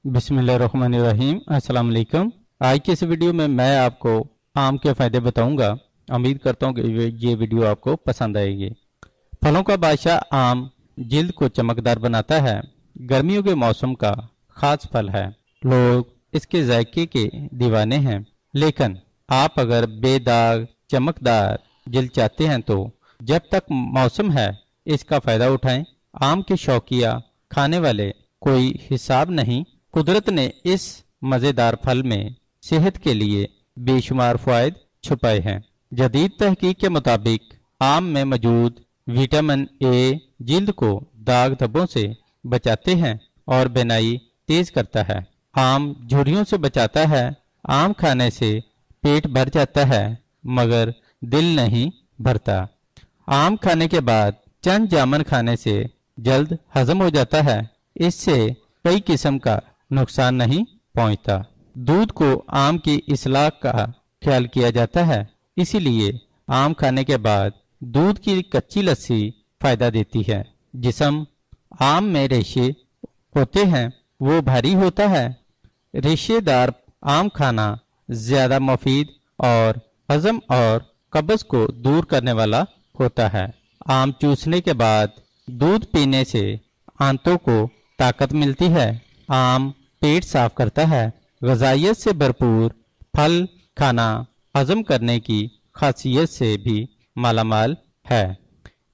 बिस्मिल्लाहिर्रहमानिर्रहीम। अस्सलाम वालेकुम। आज की इस वीडियो में मैं आपको आम के फ़ायदे बताऊंगा। उम्मीद करता हूं कि ये वीडियो आपको पसंद आएगी। फलों का बादशाह आम जिल्द को चमकदार बनाता है। गर्मियों के मौसम का ख़ास फल है। लोग इसके जायके के दीवाने हैं। लेकिन आप अगर बेदाग चमकदार जिल्द चाहते हैं तो जब तक मौसम है इसका फ़ायदा उठाएं। आम के शौकिया खाने वाले कोई हिसाब नहीं। कुदरत ने इस मज़ेदार फल में सेहत के लिए बेशुमार फ़वाइद छुपाए हैं। जदीद तहकीक के मुताबिक आम में मौजूद विटामिन ए जिल्द को दाग धब्बों से बचाते हैं और बीनाई तेज करता है। आम झुर्रियों से बचाता है। आम खाने से पेट भर जाता है मगर दिल नहीं भरता। आम खाने के बाद चंद जामुन खाने से जल्द हजम हो जाता है। इससे कई किस्म का नुकसान नहीं पहुंचता। दूध को आम की इस्लाह का ख्याल किया जाता है, इसीलिए आम खाने के बाद दूध की कच्ची लस्सी फायदा देती है। जिस्म आम में रेशे होते हैं वो भारी होता है। रेशेदार आम खाना ज्यादा मुफीद और हजम और कब्ज को दूर करने वाला होता है। आम चूसने के बाद दूध पीने से आंतों को ताकत मिलती है। आम पेट साफ करता है। ग़िज़ाइयत से भरपूर फल खाना हजम करने की खासियत से भी मालामाल है।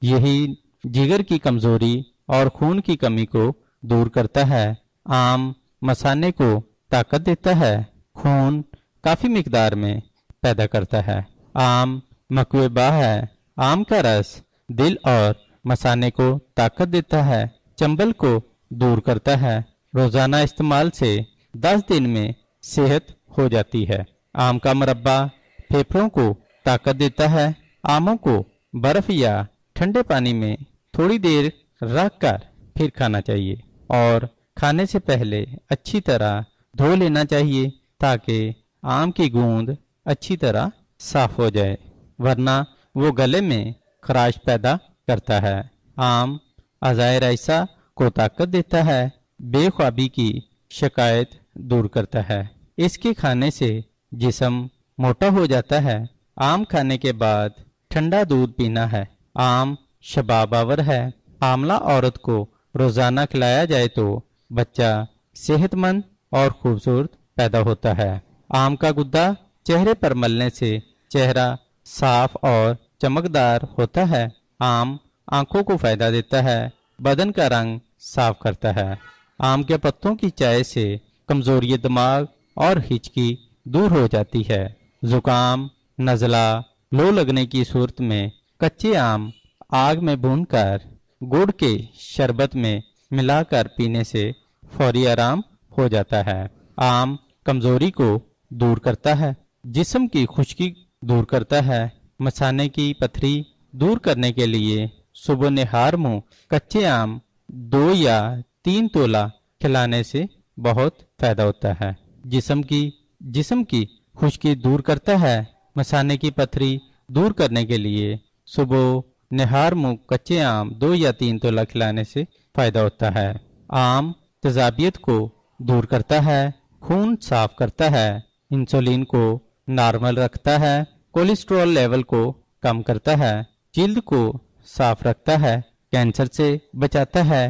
यही जिगर की कमज़ोरी और खून की कमी को दूर करता है। आम मसाने को ताकत देता है। खून काफ़ी मिकदार में पैदा करता है। आम मकवेबा है। आम का रस दिल और मसाने को ताकत देता है। चंबल को दूर करता है। रोज़ाना इस्तेमाल से 10 दिन में सेहत हो जाती है। आम का मुरब्बा फेफड़ों को ताकत देता है। आमों को बर्फ या ठंडे पानी में थोड़ी देर रख कर फिर खाना चाहिए और खाने से पहले अच्छी तरह धो लेना चाहिए ताकि आम की गूंद अच्छी तरह साफ हो जाए, वरना वो गले में खराश पैदा करता है। आम अज़ाए राइसा को ताकत देता है। बेख्वाबी की शिकायत दूर करता है। इसके खाने से जिस्म मोटा हो जाता है। आम खाने के बाद ठंडा दूध पीना है। आम शबाबावर है। आमला औरत को रोजाना खिलाया जाए तो बच्चा सेहतमंद और खूबसूरत पैदा होता है। आम का गुद्दा चेहरे पर मलने से चेहरा साफ और चमकदार होता है। आम आंखों को फायदा देता है। बदन का रंग साफ करता है। आम के पत्तों की चाय से कमजोरी दिमाग और हिचकी दूर हो जाती है। जुकाम नज़ला लो लगने की सूरत में कच्चे आम आग में भूनकर गुड़ के शरबत में मिलाकर पीने से फौरी आराम हो जाता है। आम कमजोरी को दूर करता है। जिस्म की खुश्की दूर करता है। मसाने की पथरी दूर करने के लिए सुबह निहार मुंह कच्चे आम 2 या 3 तोला खिलाने से बहुत फायदा होता है। जिस्म की खुश्की दूर करता है। मसाने की पथरी दूर करने के लिए सुबह निहार मुंह कच्चे आम 2 या 3 तोला खिलाने से फायदा होता है। आम तेजाबियत को दूर करता है। खून साफ करता है। इंसुलिन को नॉर्मल रखता है। कोलेस्ट्रॉल लेवल को कम करता है। जिल्द को साफ रखता है। कैंसर से बचाता है।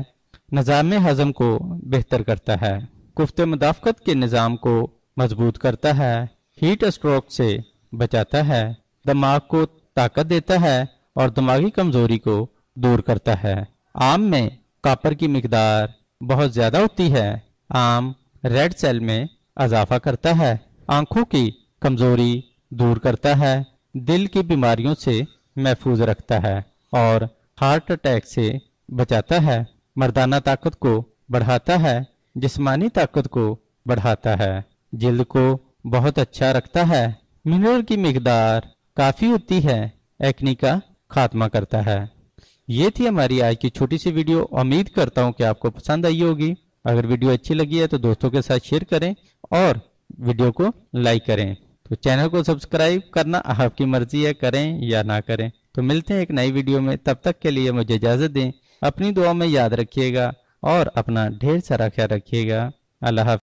निज़ाम हजम को बेहतर करता है। कुफ्ते मुदाफ़कत के निज़ाम को मजबूत करता है। हीट स्ट्रोक से बचाता है। दिमाग को ताकत देता है और दिमागी कमजोरी को दूर करता है। आम में कॉपर की मिकदार बहुत ज़्यादा होती है। आम रेड सेल में इजाफा करता है। आंखों की कमजोरी दूर करता है। दिल की बीमारियों से महफूज रखता है और हार्ट अटैक से बचाता है। मर्दाना ताकत को बढ़ाता है। जिस्मानी ताकत को बढ़ाता है। जिल्द को बहुत अच्छा रखता है। मिनरल की मिकदार काफ़ी होती है। एक्नी का खात्मा करता है। ये थी हमारी आज की छोटी सी वीडियो। उम्मीद करता हूँ कि आपको पसंद आई होगी। अगर वीडियो अच्छी लगी है तो दोस्तों के साथ शेयर करें और वीडियो को लाइक करें। तो चैनल को सब्सक्राइब करना आपकी मर्जी है, करें या ना करें। तो मिलते हैं एक नई वीडियो में। तब तक के लिए मुझे इजाज़त दें। अपनी दुआ में याद रखिएगा और अपना ढेर सारा ख्याल रखिएगा। अल्लाह हाफ़िज़।